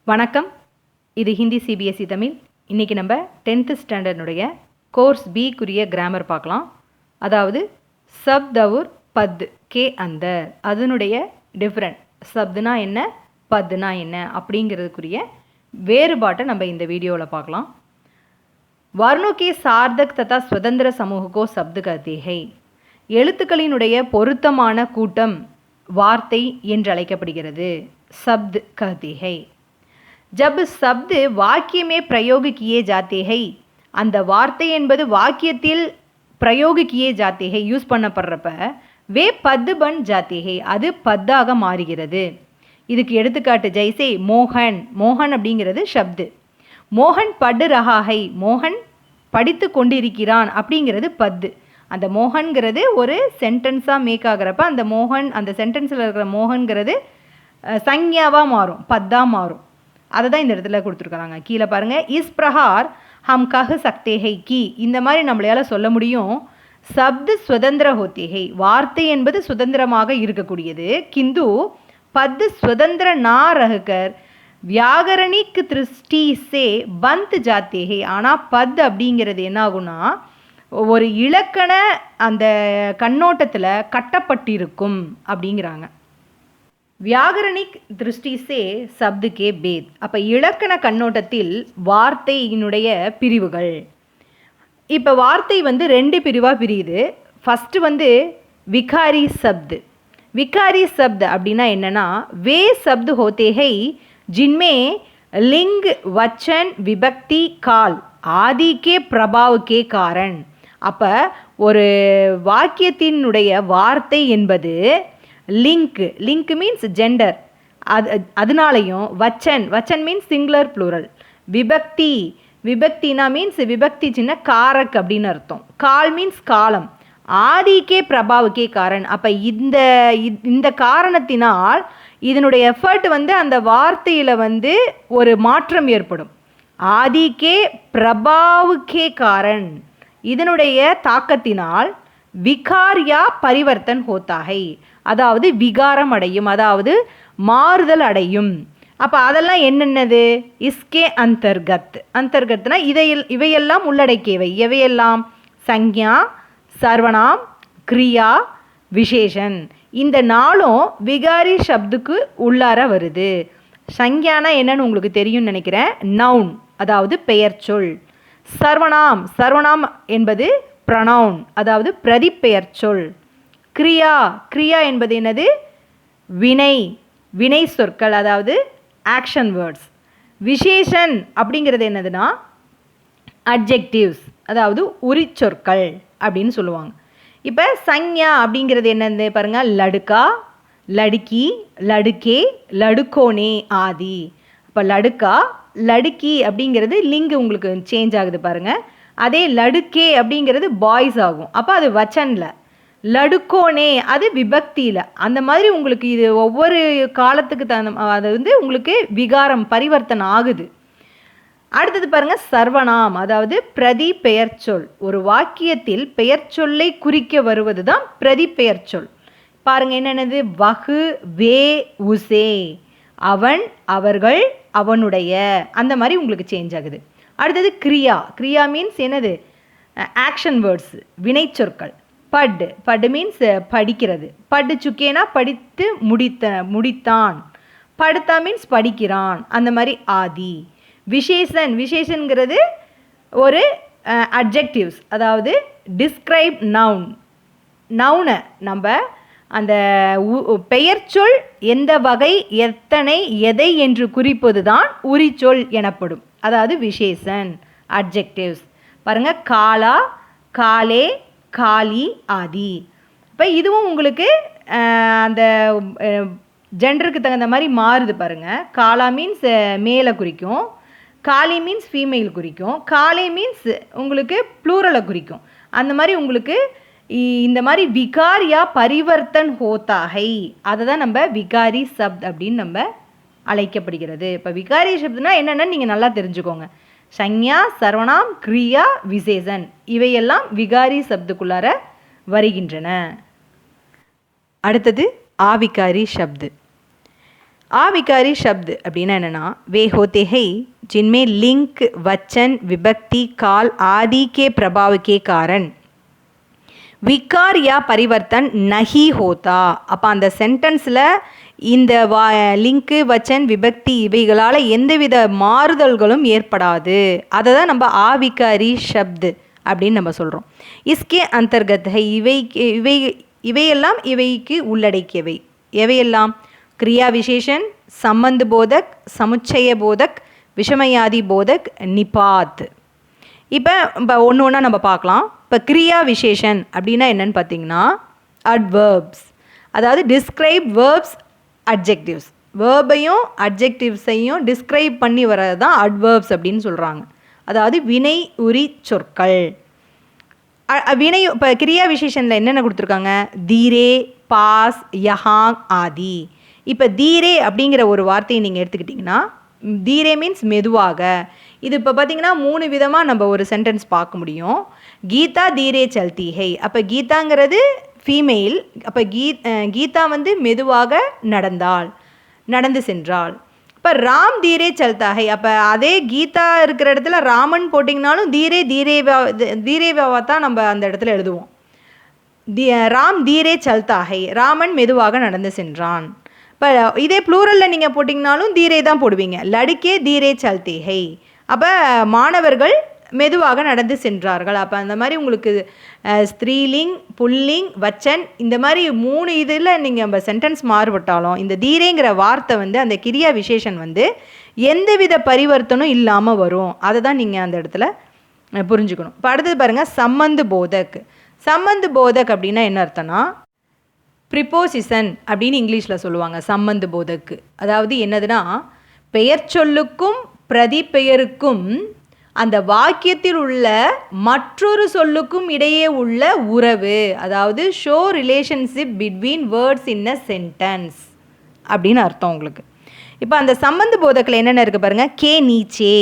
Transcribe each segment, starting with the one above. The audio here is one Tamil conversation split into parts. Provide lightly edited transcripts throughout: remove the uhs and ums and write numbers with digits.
வணக்கம். இது ஹிந்தி சிபிஎஸ்சி தமிழ். இன்றைக்கி நம்ம 10th ஸ்டாண்டர்டுடைய கோர்ஸ் பிக்குரிய கிராமர் பார்க்கலாம். அதாவது சப்த் और பத் கே அந்தர், அதனுடைய டிஃப்ரெண்ட். சப்துனா என்ன, பத்னா என்ன அப்படிங்கிறதுக்குரிய வேறுபாட்டை நம்ம இந்த வீடியோவில் பார்க்கலாம். वर्णों के सार्थक तथा स्वतंत्र समूह को शब्द कहते हैं. எழுத்துக்களினுடைய பொருத்தமான கூட்டம் வார்த்தை என்று அழைக்கப்படுகிறது. शब्द कहते हैं. जब शब्द वाक्य में प्रयोग किए जाते हैं, அந்த வார்த்தை என்பது வாக்கியத்தில் प्रयोग किए जाते हैं யூஸ் பண்ணப்படுறப்ப வே பத் பன் जाते हैं, அது பத்தாக மாறுகிறது. இதுக்கு எடுத்துக்காட்டு ஜெய்சே மோகன். மோகன் அப்படிங்கிறது ஷப்து. மோகன் படு ரஹாஹை, மோகன் படித்து கொண்டிருக்கிறான் அப்படிங்கிறது பத்து. அந்த மோகன்கிறது ஒரு சென்டென்ஸாக மேக் ஆகிறப்ப அந்த மோகன், அந்த சென்டென்ஸில் இருக்கிற மோகன்கிறது சங்யாவாக மாறும், பத்தாக மாறும். அதை தான் இந்த இடத்துல கொடுத்துருக்குறாங்க. கீழே பாருங்கள், இஸ் பிரஹார் ஹம் கஹ் சக்தே ஹை கி, இந்த மாதிரி நம்மளால் சொல்ல முடியும். சப்து சுதந்திர ஹோத்தே ஹை, வார்த்தை என்பது சுதந்திரமாக இருக்கக்கூடியது. கிந்து பத்து சுதந்திர நா ரஹ்கர் வியாகரணிக் திருஷ்டி சே பந்த் ஜாத்தே ஹை. ஆனால் பத் அப்படிங்கிறது என்ன ஆகும்னா ஒரு இலக்கண அந்த கண்ணோட்டத்தில் கட்டப்பட்டிருக்கும் அப்படிங்கிறாங்க. வியாகரணிக் திருஷ்டி சே சப்து கே பேத், அப்போ இலக்கண கண்ணோட்டத்தில் வார்த்தையினுடைய பிரிவுகள். இப்போ வார்த்தை ரெண்டு பிரிவாக பிரியுது. ஃபஸ்ட்டு விகாரி சப்து. விகாரி சப்து அப்படின்னா என்னென்னா, வே சப்து ஹோத்தே ஹை ஜின்மே லிங் வச்சன் விபக்தி கால் ஆதி கே பிரபாவ் கே காரன். அப்போ ஒரு வாக்கியத்தினுடைய வார்த்தை என்பது லிங்க், லிங்க் மீன்ஸ் ஜெண்டர், அதனாலையும் வச்சன், வச்சன் மீன்ஸ் சிங்குலர் ப்ளூரல், விபக்தி, விபக்தினா மீன்ஸ் விபக்தி சின்ன காரக் அப்படின்னு அர்த்தம், கால் மீன்ஸ் காலம், ஆதிக்கே பிரபாவுக்கே காரன். அப்போ இந்த காரணத்தினால் இதனுடைய எஃபர்ட் அந்த வார்த்தையில் ஒரு மாற்றம் ஏற்படும். ஆதிக்கே பிரபாவுக்கே காரன், இதனுடைய தாக்கத்தினால் விகாரியா பரிவர்த்தன் ஹோத்தாகை, அதாவது விகாரம் அடையும், அதாவது மாறுதல் அடையும். அப்போ அதெல்லாம் என்னென்னது, இஸ்கே அந்தர்கத். அந்தர்கத்னா இவையெல்லாம் உள்ளடக்கியவை. எவையெல்லாம், சங்யா, சர்வனாம், கிரியா, விசேஷன். இந்த நாளும் விகாரி சப்துக்கு உள்ளார வருது. சங்யானா என்னன்னு உங்களுக்கு தெரியும்னு நினைக்கிறேன், நவுன், அதாவது பெயர் சொல். சர்வனாம், சர்வனாம் என்பது ப்ரனவுன், அதாவது பிரதிப்பெயர் சொல். கிரியா, கிரியா என்பது என்னது, வினை, வினை சொற்கள், அதாவது ஆக்ஷன் வேர்ட்ஸ். விசேஷன் அப்படிங்கிறது என்னதுன்னா அட்ஜெக்டிவ்ஸ், அதாவது உரிச்சொற்கள் அப்படின்னு சொல்லுவாங்க. இப்போ சங்யா அப்படிங்கிறது என்னது பாருங்கள், லடுக்கா, லடுக்கி, லடுக்கே, லடுக்கோனே ஆதி. இப்போ லடுக்கா, லடுக்கி அப்படிங்கிறது லிங்கு உங்களுக்கு சேஞ்ச் ஆகுது பாருங்கள். அதே லடுக்கே அப்படிங்கிறது பாய்ஸ் ஆகும், அப்போ அது வச்சனில். லடுக்கோனே அது விபக்தியில். அந்த மாதிரி உங்களுக்கு இது ஒவ்வொரு காலத்துக்கு தகுந்த அது உங்களுக்கு விகாரம் பரிவர்த்தனை ஆகுது. அடுத்தது பாருங்கள், சர்வனாம், அதாவது பிரதி பெயர் சொல். ஒரு வாக்கியத்தில் பெயர் சொல்லை குறிக்க வருவது தான் பிரதி பெயர் சொல். பாருங்கள் என்னென்னது, வகு, வே, உசே, அவன், அவர்கள், அவனுடைய, அந்த மாதிரி உங்களுக்கு சேஞ்ச் ஆகுது. அடுத்தது கிரியா. கிரியா மீன்ஸ் என்னது, ஆக்ஷன் வேர்ட்ஸ், வினை சொற்கள். பட், பட் மீன்ஸ் படிக்கிறது. படு சுக்கேனா படித்து முடித்தான். படுத்தா மீன்ஸ் படிக்கிறான், அந்த மாதிரி ஆதி. விசேஷன், விசேஷன்கிறது ஒரு அட்ஜெக்டிவ்ஸ், அதாவது டிஸ்கிரைப் நவுன். நவுனை நம்ம அந்த பெயர் சொல் எந்த வகை, எத்தனை, எதை என்று குறிப்பது தான் உரிச்சொல் எனப்படும், அதாவது விசேஷன், அட்ஜெக்டிவ்ஸ். பாருங்கள், காலா, காலே, காலி ஆதி. இப்போ இதுவும் உங்களுக்கு அந்த ஜெண்டருக்கு தகுந்த மாதிரி மாறுது பாருங்கள். காலா மீன்ஸ் மேலே குறிக்கும், காலி மீன்ஸ் ஃபீமேல் குறிக்கும், காலே மீன்ஸ் உங்களுக்கு ப்ளூரலை குறிக்கும். அந்த மாதிரி உங்களுக்கு இந்த மாதிரி விகாரியா பரிவர்த்தன் ஹோத்தாகை, அதை தான் நம்ம விகாரி சப்த் அப்படின்னு நம்ம அழைக்கப்படுகிறது. இப்போ விகாரி சப்துனா என்னென்னு நீங்கள் நல்லா தெரிஞ்சுக்கோங்க. சங்யா, சர்வனாம், கிரியா, விசேஷன் இவையெல்லாம் விகாரி சப்துக்குள்ளார வருகின்றன. அடுத்தது ஆவிகாரி சப்து. आविकारी शब्द அப்படின்னா என்னன்னா वे होते हैं जिनमें लिंक वचन विभक्ति काल आदि के प्रभाव के कारण विकार या परिवर्तन नहीं होता. அப்போ அந்த சென்டென்ஸில் இந்த லிங்க்கு வச்சன் விபக்தி இவைகளால் எந்தவித மாறுதல்களும் ஏற்படாது. அதை தான் நம்ம ஆவிகாரி ஷப்து அப்படின்னு நம்ம சொல்கிறோம். இஸ்கே அந்தர்கத் இவையெல்லாம் இவைக்கு உள்ளடக்கியவை. எவையெல்லாம்? क्रिया विशेषण, संबंध बोधक, समुच्चय बोधक, விஷமயாதி போதக், நிபாத். இப்போ ஒன்று ஒன்றா நம்ம பார்க்கலாம். இப்போ கிரியா விசேஷன் அப்படின்னா என்னென்னு பார்த்தீங்கன்னா அட்வர்ப்ஸ், அதாவது டிஸ்கிரைப் வேர்ப்ஸ் அட்ஜெக்டிவ்ஸ், வேர்பையும் அட்ஜெக்டிவ்ஸையும் டிஸ்கிரைப் பண்ணி வர்றது தான் அட்வர்ப்ஸ் அப்படின்னு சொல்கிறாங்க. அதாவது வினை உரி சொற்கள். வினை இப்போ கிரியா விசேஷனில் என்னென்ன கொடுத்துருக்காங்க? தீரே, பாஸ், யஹாங் ஆதி. இப்போ தீரே அப்படிங்கிற ஒரு வார்த்தையை நீங்கள் எடுத்துக்கிட்டிங்கன்னா தீரே மீன்ஸ் மெதுவாக. இது இப்போ பார்த்திங்கன்னா 3 விதமாக நம்ம ஒரு சென்டென்ஸ் பார்க்க முடியும். கீதா தீரே சல்தி ஹை. அப்போ கீதாங்கிறது ஃபீமெயில். அப்போ கீதா வந்து மெதுவாக நடந்து சென்றாள். இப்போ ராம் தீரே சல்தா ஹை. அப்போ அதே கீதா இருக்கிற இடத்துல ராமன் போட்டிங்கனாலும் தீரேவாவை தான் நம்ம அந்த இடத்துல எழுதுவோம். ராம் தீரே சல்தா ஹை, ராமன் மெதுவாக நடந்து சென்றான். இப்போ இதே ப்ளூரலில் நீங்கள் போட்டிங்கனாலும் தீரே தான் போடுவீங்க. லடுக்கே தீரே சல்தே ஹை. அப்போ மாணவர்கள் மெதுவாக நடந்து சென்றார்கள். அப்போ அந்த மாதிரி உங்களுக்கு ஸ்திரீலிங், புல்லிங், வச்சன் இந்த மாதிரி 3 இதில் நீங்கள் நம்ம சென்டென்ஸ் மாறுபட்டாலும் இந்த தீரேங்கிற வார்த்தை வந்து அந்த கிரியா விசேஷன் வந்து எந்தவித பரிவர்த்தனும் இல்லாமல் வரும். அதை தான் நீங்கள் அந்த இடத்துல புரிஞ்சுக்கணும். இப்போ அடுத்தது பாருங்கள், சம்பந்து போதக். சம்பந்து போதக் அப்படின்னா என்ன அர்த்தம்னா ப்ரிப்போசிஷன் அப்படின்னு இங்கிலீஷில் சொல்லுவாங்க சம்பந்து போதக்கு. அதாவது என்னதுன்னா பெயர் சொல்லுக்கும் பிரதி பெயருக்கும் அந்த வாக்கியத்தில் உள்ள மற்றொரு சொல்லுக்கும் இடையே உள்ள உறவு, அதாவது show relationship between words in a sentence அப்படின்னு அர்த்தம் உங்களுக்கு. இப்போ அந்த சம்பந்த போதக்கில் என்னென்ன இருக்குது பாருங்கள். கே நீச்சே,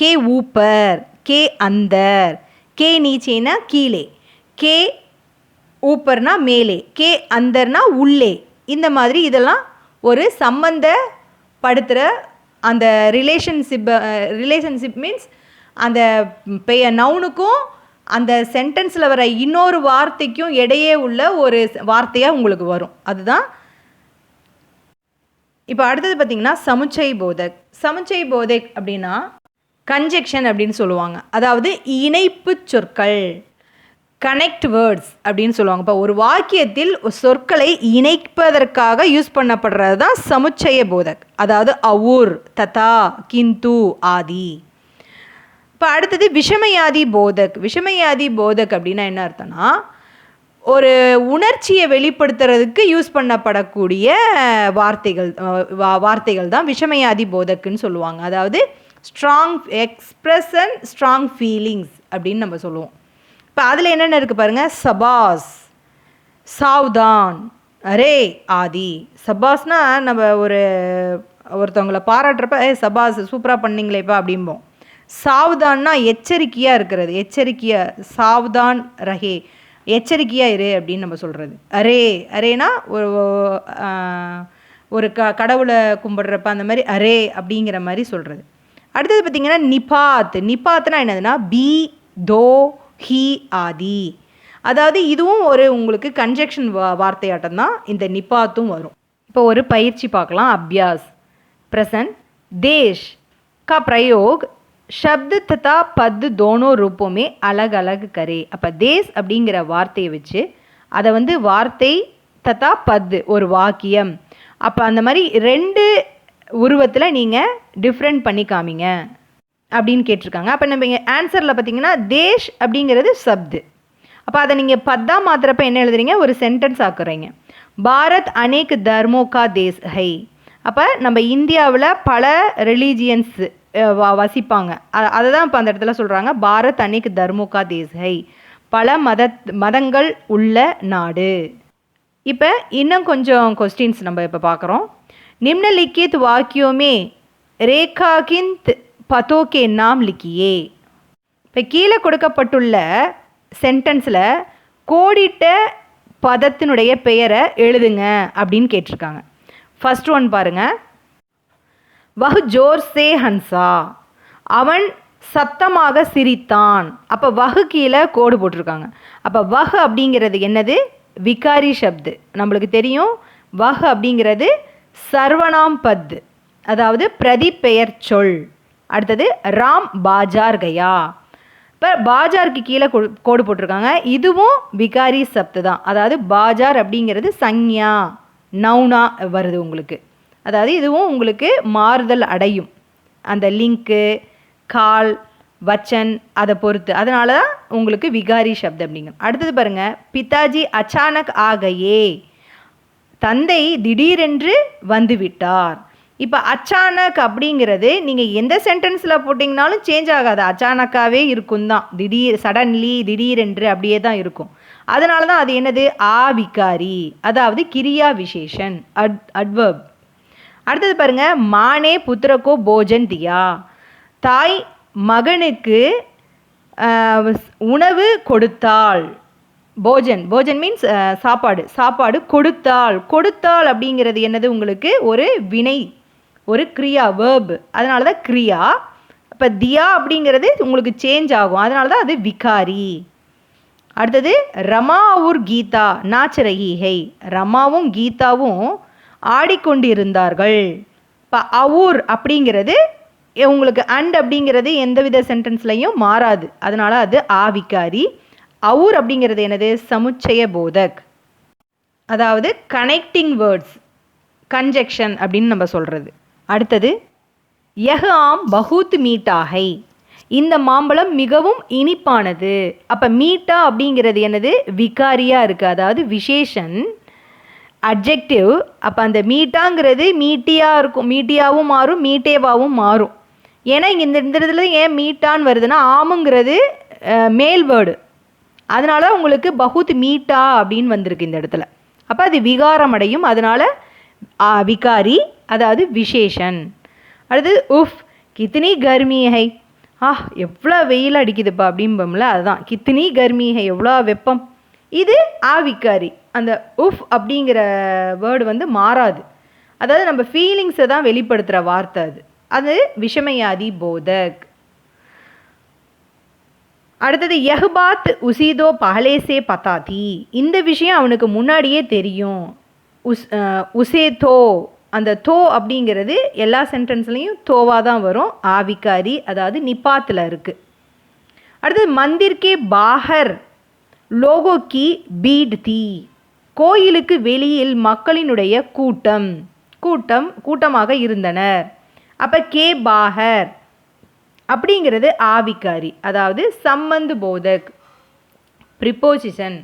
கே ஊப்பர், கே அந்தர். கே நீச்சேனா கீழே, கே ஊப்பர்னா மேலே, கே அந்தர்னா உள்ளே. இந்த மாதிரி இதெல்லாம் ஒரு சம்பந்தப்படுத்துகிற அந்த ரிலேஷன்ஷிப் மீன்ஸ் அந்த நவுனுக்கும் அந்த சென்டென்ஸில் வர இன்னொரு வார்த்தைக்கும் இடையே உள்ள ஒரு வார்த்தையாக உங்களுக்கு வரும். அதுதான். இப்போ அடுத்தது பார்த்திங்கன்னா சமுச்சை போதக். சமுச்சை போதக் அப்படின்னா கன்ஜெக்ஷன் அப்படின்னு சொல்லுவாங்க. அதாவது இணைப்பு சொற்கள், கனெக்ட் வேர்ட்ஸ் அப்படின்னு சொல்லுவாங்க. இப்போ ஒரு வாக்கியத்தில் சொற்களை இணைப்பதற்காக யூஸ் பண்ணப்படுறது தான் சமுச்சய போதக். அதாவது அவுர், ததா, கிந்து ஆதி. இப்போ அடுத்தது விஷமயாதி போதக். விஷமயாதி போதக் அப்படின்னா என்ன அர்த்தம்னா ஒரு உணர்ச்சியை வெளிப்படுத்துறதுக்கு யூஸ் பண்ணப்படக்கூடிய வார்த்தைகள் தான் விஷமயாதி போதக்குன்னு சொல்லுவாங்க. அதாவது ஸ்ட்ராங் எக்ஸ்பிரஷன், ஸ்ட்ராங் ஃபீலிங்ஸ் அப்படின்னு நம்ம சொல்லுவோம். இப்போ அதில் என்னென்ன இருக்குது பாருங்கள். சபாஸ், சாவ்தான், அரே ஆதி. சபாஸ்னால் நம்ம ஒருத்தவங்களை பாராட்டுறப்ப சபாஸ் சூப்பராக பண்ணிங்களேப்பா அப்படிம்போம். சாவ்தான்னா எச்சரிக்கையாக இருக்கிறது, எச்சரிக்கையாக, சாவ்தான் ரஹே, எச்சரிக்கையாக இரு அப்படின்னு நம்ம சொல்கிறது. அரேனா ஒரு கடவுளை கும்பிடுறப்ப அந்த மாதிரி அரே அப்படிங்கிற மாதிரி சொல்கிறது. அடுத்தது பார்த்திங்கன்னா நிபாத்னா என்னதுன்னா பி, தோ, ஹி ஆதி. அதாவது இதுவும் ஒரு உங்களுக்கு கன்ஜெக்ஷன் வார்த்தையாட்டம் தான் இந்த நிபாத்தும் வரும். இப்போ ஒரு பயிற்சி பார்க்கலாம். அபியாஸ். प्रसन्न देश का प्रयोग शब्द तथा पद दोनों रूपों में अलग अलग करे. அப்போ தேஸ் அப்படிங்கிற வார்த்தையை வச்சு அதை வந்து வார்த்தை தத்தா பத் ஒரு வாக்கியம், அப்போ அந்த மாதிரி 2 உருவத்தில் நீங்கள் டிஃப்ரெண்ட் பண்ணி காமிங்க அப்படின்னு கேட்டிருக்காங்க. அப்போ நம்ம இங்கே ஆன்சரில் பார்த்தீங்கன்னா தேஷ் அப்படிங்கிறது சப்து. அப்போ அதை நீங்கள் பத்தாக மாத்திரப்ப என்ன எழுதுறீங்க, ஒரு சென்டென்ஸ் ஆக்குறீங்க. பாரத் அநேக் தர்மோ கா தேஸ் ஹை. அப்போ நம்ம இந்தியாவில் பல ரிலீஜியன்ஸ் வசிப்பாங்க, அதை தான் இப்போ அந்த இடத்துல சொல்கிறாங்க. பாரத் அநேக் தர்மோ கா தேஸ் ஹை, பல மதங்கள் உள்ள நாடு. இப்போ இன்னும் கொஞ்சம் கொஸ்டின்ஸ் நம்ம இப்போ பார்க்குறோம். நிம்னலிக்கித் வாக்கியோமே ரேகாகிந்த் பதோகே நாம் லிக்கியே. இப்போ கீழே கொடுக்கப்பட்டுள்ள சென்டென்ஸில் கோடிட்ட பதத்தினுடைய பெயரை எழுதுங்க அப்படின்னு கேட்டிருக்காங்க. ஃபர்ஸ்ட் ஒன் பாருங்கள், வஹ் ஜோர் சே ஹன்சா, அவன் சத்தமாக சிரித்தான். அப்போ வஹு கீழே கோடு போட்டிருக்காங்க. அப்போ வஹ் அப்படிங்கிறது என்னது? விகாரி சப்து. நம்மளுக்கு தெரியும் வஹ் அப்படிங்கிறது சர்வநாம் பத், அதாவது பிரதிப்பெயர் சொல். அடுத்தது ராம் பாஜார் கயா. இப்போ பாஜாருக்கு கீழே கோடு போட்டிருக்காங்க. இதுவும் விகாரி சப்து தான். அதாவது பாஜார் அப்படிங்கிறது சஞ்ஞா நவுனா வருது உங்களுக்கு. அதாவது இதுவும் உங்களுக்கு மாறுதல் அடையும், அந்த லிங்க்கு கால் வச்சன் அதை பொறுத்து. அதனால தான் உங்களுக்கு விகாரி சப்து அப்படிங்க. அடுத்தது பாருங்கள், பிதாஜி அச்சானக் ஆகையே, தந்தை திடீரென்று வந்துவிட்டார். இப்போ அச்சானக் அப்படிங்கிறது நீங்கள் எந்த சென்டென்ஸில் போட்டிங்கனாலும் சேஞ்ச் ஆகாது, அச்சானக்காகவே இருக்கும் தான். திடீர், சடன்லி, திடீரென்று அப்படியே தான் இருக்கும். அதனால தான் அது என்னது? ஆவிகாரி, அதாவது கிரியா விசேஷன், அட்வர்ப். அடுத்தது பாருங்கள், மானே புத்திரக்கோ போஜன் தியா, தாய் மகனுக்கு உணவு கொடுத்தாள். போஜன், போஜன் மீன்ஸ் சாப்பாடு, சாப்பாடு கொடுத்தாள். கொடுத்தாள் அப்படிங்கிறது என்னது? உங்களுக்கு ஒரு வினை, ஒரு கிரியா, வேர்பு. அதனால தான் கிரியா. இப்போ தியா அப்படிங்கிறது உங்களுக்கு சேஞ்ச் ஆகும், அதனால தான் அது விகாரி. அடுத்தது ரமா ஊர் கீதா நாச் ரஹி ஹை, ரமாவும் கீதாவும் ஆடிக்கொண்டிருந்தார்கள். இப்போ அவுர் அப்படிங்கிறது உங்களுக்கு அண்ட் அப்படிங்கிறது எந்தவித சென்டென்ஸ்லையும் மாறாது, அதனால அது ஆவிகாரி. அவுர் அப்படிங்கிறது என்னது? சமுச்சய போதக், அதாவது கனெக்டிங் வேர்ட்ஸ், கன்ஜெக்ஷன் அப்படின்னு நம்ம சொல்கிறது. அடுத்தது யஹ் ஆம் பஹூத் மீட்டாகை, இந்த மாம்பழம் மிகவும் இனிப்பானது. அப்போ மீட்டா அப்படிங்கிறது என்னது? விகாரியாக இருக்குது, அதாவது விசேஷன், அட்ஜெக்டிவ். அப்போ அந்த மீட்டாங்கிறது மீட்டியாக இருக்கும், மீட்டியாவும் மாறும், மீட்டேவாவும் மாறும். ஏன்னா இங்கே இந்த இடத்துல ஏன் மீட்டான்னு வருதுன்னா, ஆமுங்கிறது மேல் வேர்டு, அதனால உங்களுக்கு பஹுத் மீட்டா அப்படின்னு வந்திருக்கு இந்த இடத்துல. அப்போ அது விகாரம் அடையும், அதனால விகாரி, அதாவது விசேஷன். அடுத்தது உஃப் கித்னி கர்மி ஹை, எவ்வளோ வெயில் அடிக்குதுப்பா அப்படிம்போம்ல, அதுதான் கித்னி கர்மி ஹை, எவ்வளோ வெப்பம். இது ஆவிகாரி. அந்த உஃப் அப்படிங்கிற வேர்டு வந்து மாறாது, அதாவது நம்ம ஃபீலிங்ஸை தான் வெளிப்படுத்துகிற வார்த்தை அது. அது விஷமயாதி போதக். அடுத்தது யஹ்பாத் உசீதோ பஹலேசே பதாதி, இந்த விஷயம் அவனுக்கு முன்னாடியே தெரியும். உசே தோ, அந்த தோ அப்படிங்கிறது எல்லா சென்டென்ஸ்லையும் தோவாக தான் வரும், ஆவிகாரி, அதாவது நிப்பாத்தில் இருக்குது. அடுத்தது மந்திர்கே பாஹர் லோகோ கி பீட் தி, கோயிலுக்கு வெளியில் மக்களினுடைய கூட்டம், கூட்டமாக இருந்தனர். அப்போ கே பாஹர் அப்படிங்கிறது ஆவிகாரி, அதாவது சம்பந்து போதக், ப்ரிப்போசிஷன்.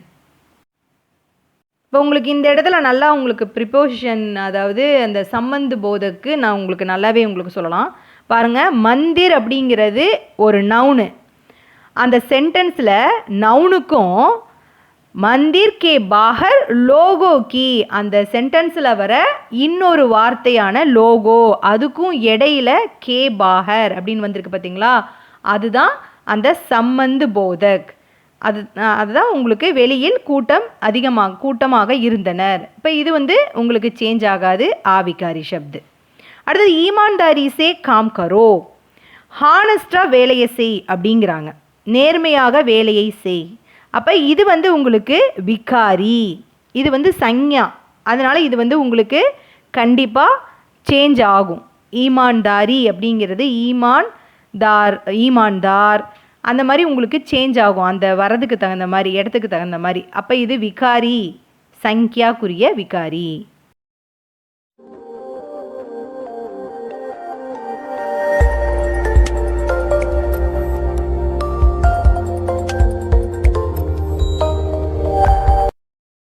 இப்போ உங்களுக்கு இந்த இடத்துல நல்லா உங்களுக்கு ப்ரிப்போசிஷன், அதாவது அந்த சம்பந்து போதக்கு நான் உங்களுக்கு நல்லாவே உங்களுக்கு சொல்லலாம் பாருங்கள். மந்திர் அப்படிங்கிறது ஒரு நவுனு, அந்த சென்டென்ஸில் நவுனுக்கும் மந்திர் கே பாஹர் லோகோ கி, அந்த சென்டென்ஸில் வர இன்னொரு வார்த்தையான லோகோ, அதுக்கும் இடையில கே பாஹர் அப்படின்னு வந்திருக்கு பார்த்தீங்களா, அதுதான் அந்த சம்பந்து போதக். அதுதான் உங்களுக்கு வெளியில் கூட்டமாக இருந்தனர். இப்போ இது வந்து உங்களுக்கு சேஞ்ச் ஆகாது, ஆவிகாரி சப்து. அடுத்தது ஈமான்தாரி சே காம் கரோ, ஹானஸ்டாக வேலையை செய் அப்படிங்கிறாங்க, நேர்மையாக வேலையை செய். அப்போ இது வந்து உங்களுக்கு விகாரி, இது வந்து சஞ்ஞா, அதனால் இது வந்து உங்களுக்கு கண்டிப்பாக சேஞ்ச் ஆகும். ஈமான்தாரி அப்படிங்கிறது ஈமான்தார் அந்த மாதிரி உங்களுக்கு சேஞ்ச் ஆகும், அந்த வரதுக்கு தகுந்த மாதிரி, இடத்துக்கு தகுந்த மாதிரி. அப்போ இது விகாரி, சங்கியாக்குரிய விகாரி.